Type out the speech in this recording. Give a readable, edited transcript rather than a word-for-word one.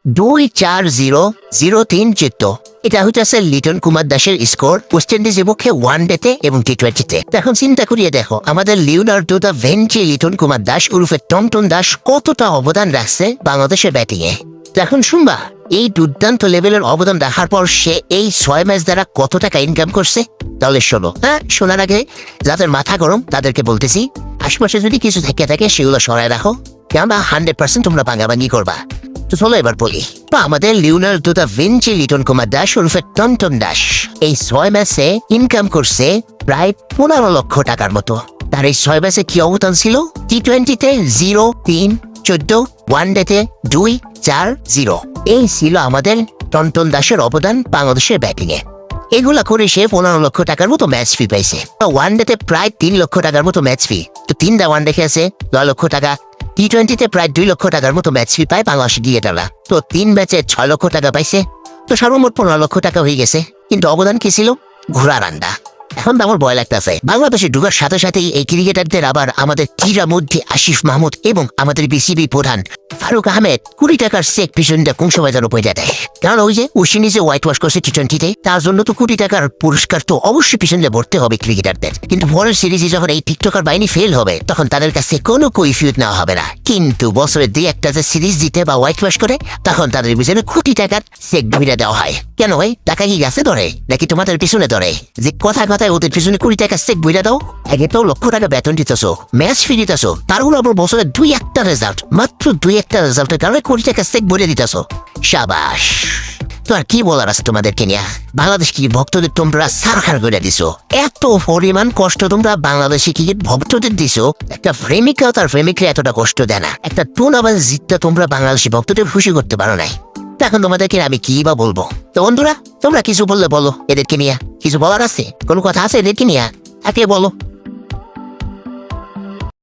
2-4-0-0-3 এটা হইতেছে লিটন কুমার দাসের স্কোর ওয়েস্ট ইন্ডিজের পক্ষে ওয়ানডেতে এবং টি-20-তে। এখন চিন্তা করিয়ে দেখো আমাদের লিওনার্দো দা ভেঞ্চি লিটন কুমার দাস উরুফে টনটন দাস কতটা অবদান রাখছে বাংলাদেশের ব্যাটিং এ। এখন শুনবা এই দুর্দান্ত লেভেলের অবদান রাখার পর সে এই 6 ম্যাচ দ্বারা কত টাকা ইনকাম করছে তাহলে শোনো। শোনার আগে যাদের মাথা গরম তাদেরকে বলতেছি আশপাশে যদি কিছু থেকে থাকে সেগুলো সরায় রাখো, কেননা 100% তোমরা ভাঙাভাঙি করবা। তো চলো এবার বলি, আমাদের Leonardo da Vinci Liton Kumar Das ওরফে টনটন দাস এই 6 ম্যাচে ইনকাম করছে প্রায় 15 লক্ষ টাকার মতো। তার এই 6 ম্যাচে কি অবদান ছিল? টি-20-তে 0-3-14, ওয়ানডেতে 2-4-0। এই ছিল আমাদের টনটন দাসের অবদান বাংলাদেশের ব্যাটিং এ। এগুলা করে সে 15 লক্ষ টাকার মতো ম্যাচ ফি পাইছে। ওয়ানডেতে প্রায় 3 লক্ষ টাকার মতো ম্যাচ ফি, তো 3টা ওয়ানডে খেয়েছে 9 লক্ষ টাকা। টি-20-তে প্রায় 2 লক্ষ টাকার মতো ম্যাচ ফি পায় বাংলাদেশ ক্রিকেটাররা, তো 3 ম্যাচে 6 লক্ষ টাকা পাইছে, তো সর্বমোট 15 লক্ষ টাকা হয়ে গেছে। কিন্তু অবদান কি ছিল? ঘোড়ার আন্ডা। এখন তো আমার ভয় লাগতেছে বাংলাদেশে ঢুকার সাথে সাথেই এই ক্রিকেটারদের আবার আমাদের ক্রীড়ামন্ত্রী আসিফ মাহমুদ এবং আমাদের বিসিবি প্রধান ফারুক আহমেদ 20 টাকার চেক পিছনটা কোন সময় যেন পয়সা দেয়। কারণ ওই যে ওয়েস্ট ইন্ডিজে হোয়াইট ওয়াশ করছে টি-20-তে, তার জন্য তো 20 টাকার পুরস্কার তো অবশ্যই পিছনে ভরতে হবে ক্রিকেটারদের। কিন্তু পরের সিরিজে যখন এই টিকটকার বাহিনী ফেল হবে তখন তাদের কাছে কোনো কৈফিয়ত নেওয়া হবে না। কিন্তু বছরে 2-1টা যে সিরিজ জিতে বা হোয়াইট ওয়াশ করে তখন তাদের পিছনে 20 টাকার চেক ভরে দেওয়া হয়। কেন ভাই, টাকা কি গাছে ধরে নাকি তোমাদের পিছনে ধরে? যে কথা কথায় ওদের পিছনে 20 টাকা চেক ভরে দাও, আগে তো লক্ষ টাকা বেতন দিতেছো, ম্যাচ ফি দিতেছো, তারগুলো আবার বছরে 2-1টা রেজাল্ট, মাত্র 2-1টা রেজাল্টের কারণে 20 টাকা চেক ভরে দিতেছো। শাবাশ। তো আর কি বলার আছে তোমাদেরকে নিয়ে? বাংলাদেশ ক্রিকেট ভক্তদের তোমরা সারখার করে দিছো, এত পরিমাণ কষ্ট তোমরা বাংলাদেশি ক্রিকেট ভক্তদের দিছো। একটা প্রেমিকাও তার প্রেমিকরা এতটা কষ্ট দেয় না। একটা টুর্নামেন্ট জিততে তোমরা বাংলাদেশি ভক্তদের খুশি করতে পারো নাই। এখন তোমাদেরকে আমি কি বা বলবো? তো বন্ধুরা তোমরা কিছু বললে বলো, এদেরকে নিয়ে কিছু বলার আছে? কোনো কথা আছে এদেরকে নিয়ে? আগে বলো।